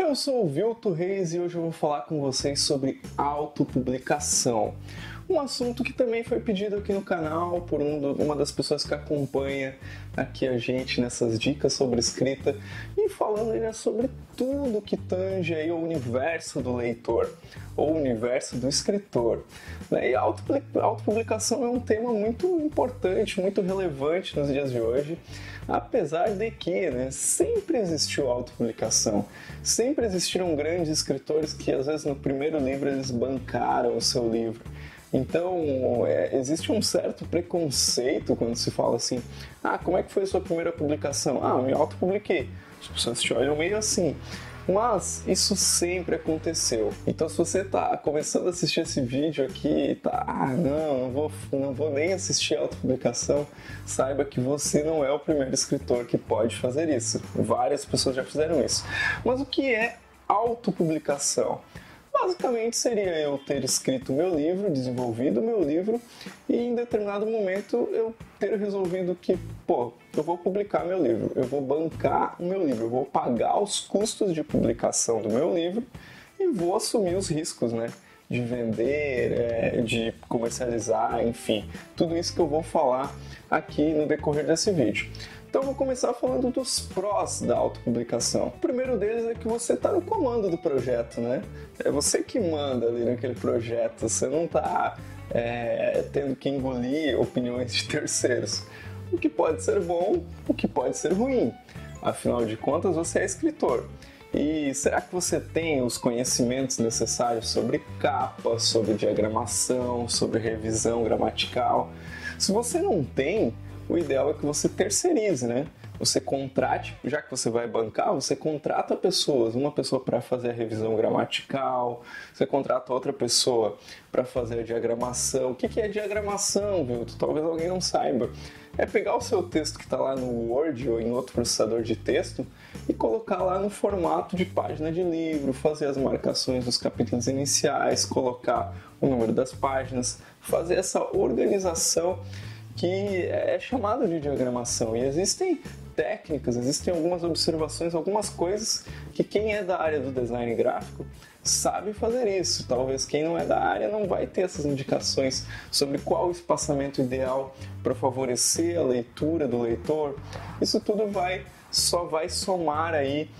Eu sou o Vilto Reis e hoje eu vou falar com vocês sobre autopublicação. Um assunto que também foi pedido aqui no canal por uma das pessoas que acompanha aqui a gente nessas dicas sobre escrita e falando sobre tudo que tange aí o universo do leitor ou o universo do escritor. E a autopublicação é um tema muito importante, muito relevante nos dias de hoje, apesar de que sempre existiu autopublicação, sempre existiram grandes escritores que às vezes no primeiro livro eles bancaram o seu livro. Então, existe um certo preconceito quando se fala assim, como é que foi a sua primeira publicação? Eu me autopubliquei. As pessoas te olham meio assim. Mas isso sempre aconteceu. Então, se você está começando a assistir esse vídeo aqui e não vou nem assistir a autopublicação, saiba que você não é o primeiro escritor que pode fazer isso. Várias pessoas já fizeram isso. Mas o que é autopublicação? Basicamente seria eu ter escrito meu livro, desenvolvido meu livro e em determinado momento eu ter resolvido que, eu vou publicar meu livro, eu vou bancar o meu livro, eu vou pagar os custos de publicação do meu livro e vou assumir os riscos, de vender, de comercializar, enfim, tudo isso que eu vou falar aqui no decorrer desse vídeo. Então eu vou começar falando dos prós da autopublicação. O primeiro deles é que você está no comando do projeto, É você que manda ali naquele projeto, você não está tendo que engolir opiniões de terceiros. O que pode ser bom, o que pode ser ruim. Afinal de contas, você é escritor. E será que você tem os conhecimentos necessários sobre capa, sobre diagramação, sobre revisão gramatical? Se você não tem, o ideal é que você terceirize, Você contrate, já que você vai bancar, você contrata pessoas, uma pessoa para fazer a revisão gramatical, você contrata outra pessoa para fazer a diagramação. O que é diagramação, Vilto? Talvez alguém não saiba. É pegar o seu texto que está lá no Word ou em outro processador de texto e colocar lá no formato de página de livro, fazer as marcações dos capítulos iniciais, colocar o número das páginas, fazer essa organização que é chamado de diagramação. E existem técnicas, existem algumas observações, algumas coisas que quem é da área do design gráfico sabe fazer isso. Talvez quem não é da área não vai ter essas indicações sobre qual o espaçamento ideal para favorecer a leitura do leitor. Isso tudo só vai somar aí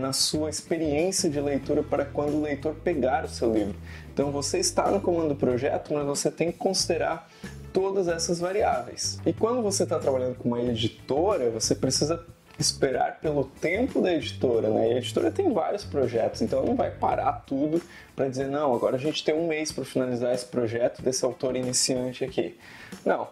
na sua experiência de leitura para quando o leitor pegar o seu livro. Então você está no comando do projeto, mas você tem que considerar todas essas variáveis. E quando você está trabalhando com uma editora, você precisa esperar pelo tempo da editora, E a editora tem vários projetos, então ela não vai parar tudo para dizer, não, agora a gente tem um mês para finalizar esse projeto desse autor iniciante aqui. Não.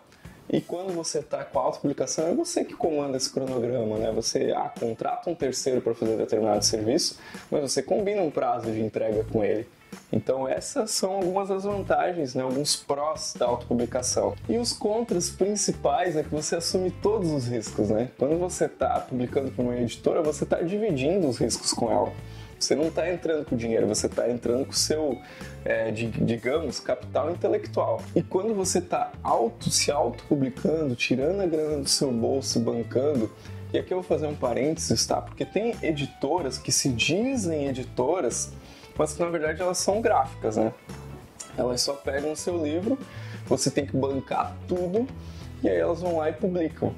E quando você está com a autopublicação, é você que comanda esse cronograma, Você contrata um terceiro para fazer determinado serviço, mas você combina um prazo de entrega com ele. Então essas são algumas das vantagens, alguns prós da autopublicação. E os contras principais é que você assume todos os riscos, Quando você está publicando para uma editora, você está dividindo os riscos com ela. Você não está entrando com dinheiro, você está entrando com o seu, digamos, capital intelectual. E quando você está se autopublicando, tirando a grana do seu bolso, bancando, e aqui eu vou fazer um parênteses, Porque tem editoras que se dizem editoras, mas que na verdade elas são gráficas, Elas só pegam o seu livro, você tem que bancar tudo, e aí elas vão lá e publicam.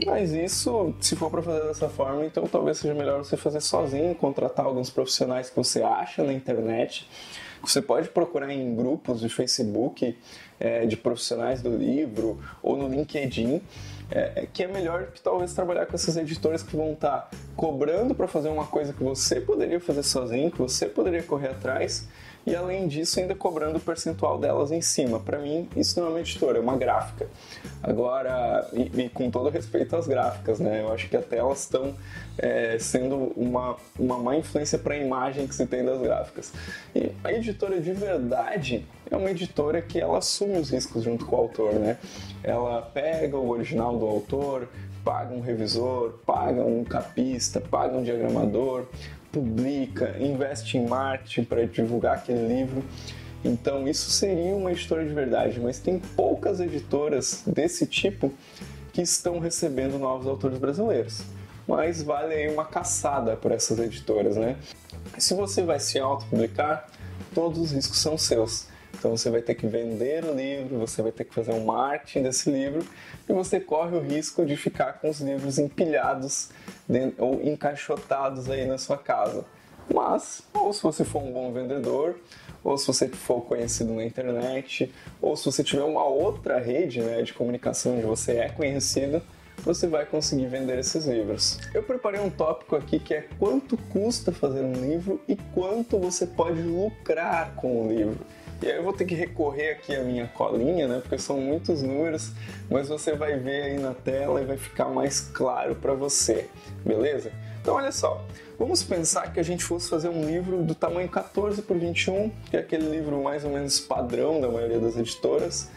Mas isso, se for para fazer dessa forma, então talvez seja melhor você fazer sozinho, contratar alguns profissionais que você acha na internet. Você pode procurar em grupos de Facebook de profissionais do livro ou no LinkedIn, que é melhor que talvez trabalhar com essas editoras que vão estar cobrando para fazer uma coisa que você poderia fazer sozinho, que você poderia correr atrás, e além disso ainda cobrando o percentual delas em cima. Para mim, isso não é uma editora, é uma gráfica. Agora, e com todo respeito às gráficas, eu acho que até elas estão sendo uma má influência para a imagem que se tem das gráficas. E a editora de verdade é uma editora que ela assume os riscos junto com o autor, Ela pega o original do autor, paga um revisor, paga um capista, paga um diagramador, publica, investe em marketing para divulgar aquele livro. Então isso seria uma editora de verdade, mas tem poucas editoras desse tipo que estão recebendo novos autores brasileiros. mas vale aí uma caçada por essas editoras, né? Se você vai se autopublicar, todos os riscos são seus. Então você vai ter que vender o livro, você vai ter que fazer um marketing desse livro e você corre o risco de ficar com os livros empilhados ou encaixotados aí na sua casa. Mas, ou se você for um bom vendedor, ou se você for conhecido na internet, ou se você tiver uma outra rede, né, de comunicação onde você é conhecido, você vai conseguir vender esses livros. Eu preparei um tópico aqui que é quanto custa fazer um livro e quanto você pode lucrar com o livro. E aí eu vou ter que recorrer aqui à minha colinha, né, porque são muitos números, mas você vai ver aí na tela e vai ficar mais claro para você, beleza? Então olha só, vamos pensar que a gente fosse fazer um livro do tamanho 14 por 21, que é aquele livro mais ou menos padrão da maioria das editoras,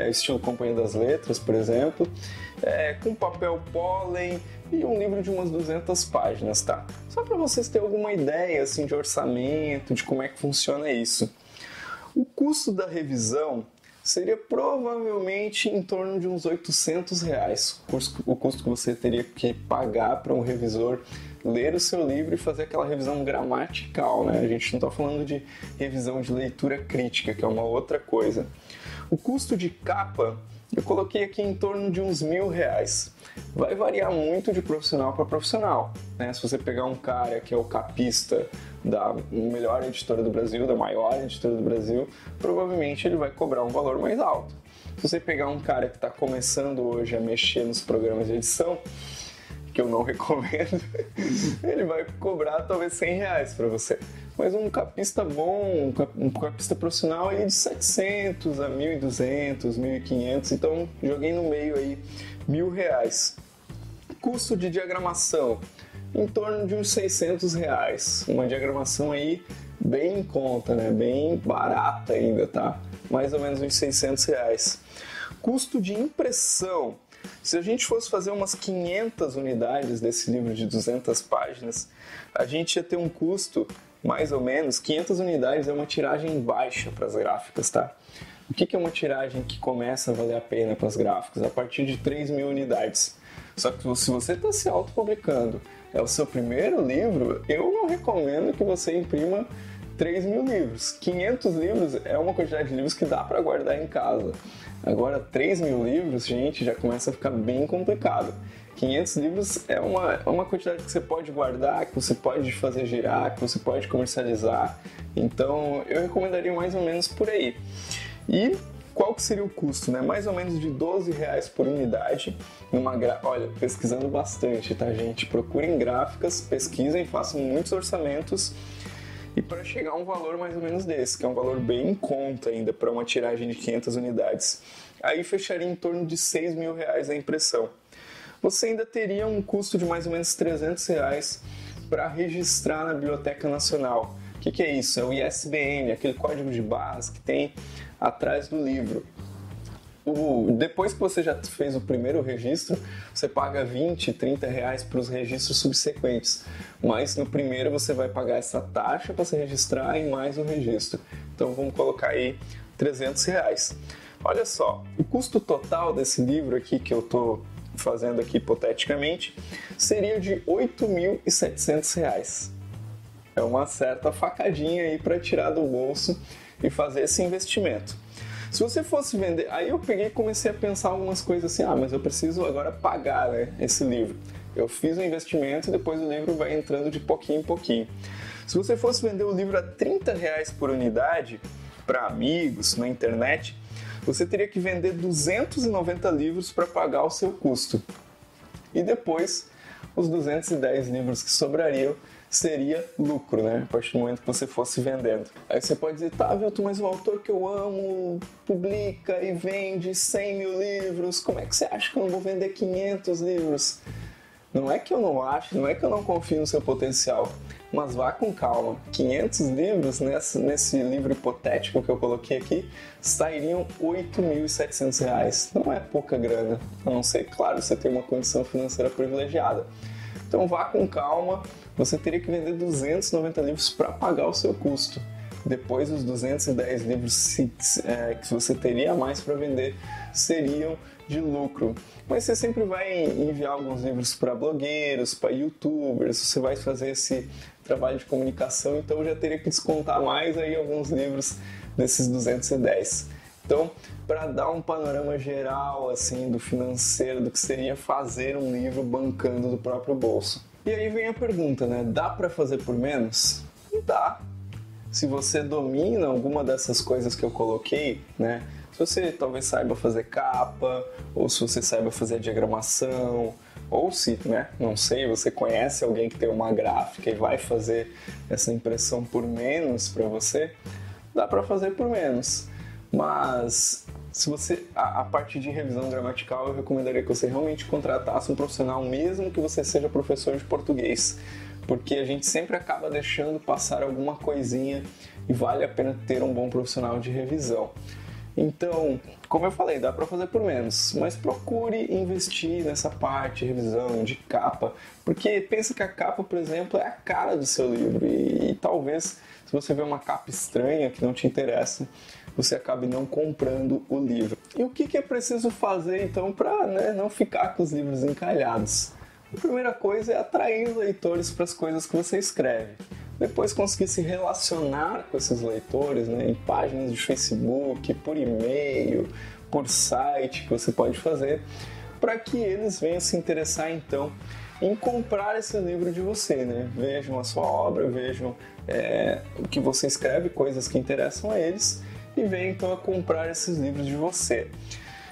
estilo Companhia das Letras, por exemplo, com papel pólen e um livro de umas 200 páginas, tá? Só para vocês terem alguma ideia assim, de orçamento, de como é que funciona isso. O custo da revisão seria provavelmente em torno de uns R$800, o custo que você teria que pagar para um revisor ler o seu livro e fazer aquela revisão gramatical, né? A gente não está falando de revisão de leitura crítica, que é uma outra coisa. O custo de capa eu coloquei aqui em torno de uns R$1.000. Vai variar muito de profissional para profissional, né? Se você pegar um cara que é o capista da melhor editora do Brasil, da maior editora do Brasil, provavelmente ele vai cobrar um valor mais alto. Se você pegar um cara que está começando hoje a mexer nos programas de edição, que eu não recomendo, ele vai cobrar talvez R$100 para você. Mas um capista bom, um capista profissional aí de 700 a 1.200, 1.500, então joguei no meio aí R$1.000. Custo de diagramação, em torno de uns R$600. Uma diagramação aí bem em conta, né? Bem barata ainda, tá? Mais ou menos uns R$600. Custo de impressão. Se a gente fosse fazer umas 500 unidades desse livro de 200 páginas, a gente ia ter um custo, mais ou menos, 500 unidades é uma tiragem baixa para as gráficas, tá? O que é uma tiragem que começa a valer a pena para as gráficas? A partir de 3.000 unidades. Só que se você está se autopublicando, é o seu primeiro livro, eu não recomendo que você imprima 3.000 livros. 500 livros é uma quantidade de livros que dá para guardar em casa. Agora, 3.000 livros, gente, já começa a ficar bem complicado. 500 livros é uma quantidade que você pode guardar, que você pode fazer girar, que você pode comercializar. Então, eu recomendaria mais ou menos por aí. E qual que seria o custo, né? Mais ou menos de R$12 por unidade. Olha, pesquisando bastante, tá, gente? Procurem gráficas, pesquisem, façam muitos orçamentos. E para chegar a um valor mais ou menos desse, que é um valor bem em conta ainda para uma tiragem de 500 unidades, aí fecharia em torno de R$6.000 a impressão. Você ainda teria um custo de mais ou menos R$300 para registrar na Biblioteca Nacional. O que é isso? É o ISBN, aquele código de barras que tem atrás do livro. Depois que você já fez o primeiro registro, você paga R$20, R$30 para os registros subsequentes. Mas no primeiro você vai pagar essa taxa para se registrar e mais o registro. Então vamos colocar aí R$300. Olha só, o custo total desse livro aqui que eu estou fazendo aqui hipoteticamente seria de R$8.700. É uma certa facadinha aí para tirar do bolso e fazer esse investimento. Se você fosse vender, aí eu peguei e comecei a pensar algumas coisas assim, mas eu preciso agora pagar, né, esse livro. Eu fiz o investimento e depois o livro vai entrando de pouquinho em pouquinho. Se você fosse vender o livro a R$30 por unidade, para amigos, na internet, você teria que vender 290 livros para pagar o seu custo. E depois, os 210 livros que sobrariam seria lucro, né? A partir do momento que você fosse vendendo. Aí você pode dizer, tá, Vilton, mas o autor que eu amo publica e vende 100.000 livros, como é que você acha que eu não vou vender 500 livros? Não é que eu não acho, não é que eu não confio no seu potencial, mas vá com calma. 500 livros nesse livro hipotético que eu coloquei aqui sairiam R$8.700. Não é pouca grana, a não ser, claro, você tem uma condição financeira privilegiada. Então vá com calma, você teria que vender 290 livros para pagar o seu custo. Depois os 210 livros que você teria a mais para vender seriam de lucro. Mas você sempre vai enviar alguns livros para blogueiros, para youtubers, você vai fazer esse trabalho de comunicação, então eu já teria que descontar mais aí alguns livros desses 210. Então, para dar um panorama geral assim do financeiro, do que seria fazer um livro bancando do próprio bolso. E aí vem a pergunta, né? Dá para fazer por menos? Dá. Se você domina alguma dessas coisas que eu coloquei, né? Se você talvez saiba fazer capa, ou se você saiba fazer diagramação, ou se, né, não sei, você conhece alguém que tem uma gráfica e vai fazer essa impressão por menos para você, dá para fazer por menos. Mas se você, a parte de revisão gramatical, eu recomendaria que você realmente contratasse um profissional, mesmo que você seja professor de português, porque a gente sempre acaba deixando passar alguma coisinha e vale a pena ter um bom profissional de revisão. Então, como eu falei, dá para fazer por menos, mas procure investir nessa parte de revisão, de capa, porque pensa que a capa, por exemplo, é a cara do seu livro e talvez, se você vê uma capa estranha que não te interessa, você acabe não comprando o livro. E o que é preciso fazer, então, para, né, não ficar com os livros encalhados? A primeira coisa é atrair leitores para as coisas que você escreve. Depois conseguir se relacionar com esses leitores, né, em páginas de Facebook, por e-mail, por site que você pode fazer, para que eles venham se interessar então em comprar esse livro de você, né? Vejam a sua obra, vejam o que você escreve, coisas que interessam a eles, e venham então a comprar esses livros de você.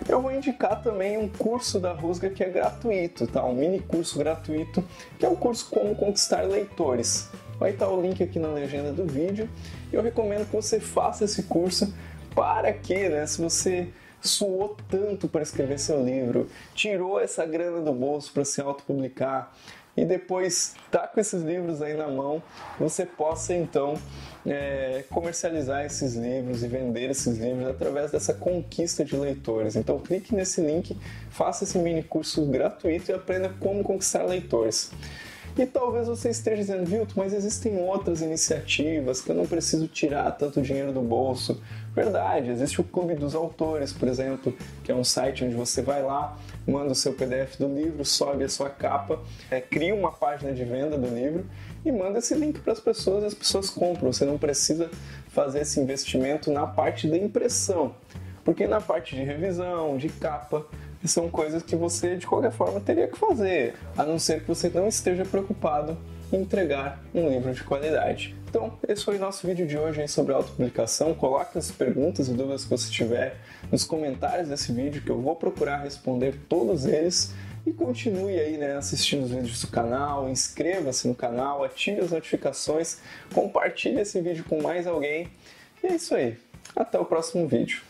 Eu vou indicar também um curso da Rusga que é gratuito, tá? Um mini curso gratuito, que é o curso Como Conquistar Leitores. Vai estar o link aqui na legenda do vídeo. E eu recomendo que você faça esse curso para que, né, se você suou tanto para escrever seu livro, tirou essa grana do bolso para se autopublicar e depois tá com esses livros aí na mão, você possa então comercializar esses livros e vender esses livros através dessa conquista de leitores. Então clique nesse link, faça esse mini curso gratuito e aprenda como conquistar leitores. E talvez você esteja dizendo, Vilton, mas existem outras iniciativas que eu não preciso tirar tanto dinheiro do bolso. Verdade, existe o Clube dos Autores, por exemplo, que é um site onde você vai lá, manda o seu PDF do livro, sobe a sua capa, cria uma página de venda do livro e manda esse link para as pessoas e as pessoas compram. Você não precisa fazer esse investimento na parte da impressão, porque na parte de revisão, de capa, são coisas que você de qualquer forma teria que fazer, a não ser que você não esteja preocupado em entregar um livro de qualidade. Então, esse foi o nosso vídeo de hoje sobre autopublicação. Coloque as perguntas e dúvidas que você tiver nos comentários desse vídeo, que eu vou procurar responder todos eles. E continue aí, né, assistindo os vídeos do canal, inscreva-se no canal, ative as notificações, compartilhe esse vídeo com mais alguém. E é isso aí. Até o próximo vídeo.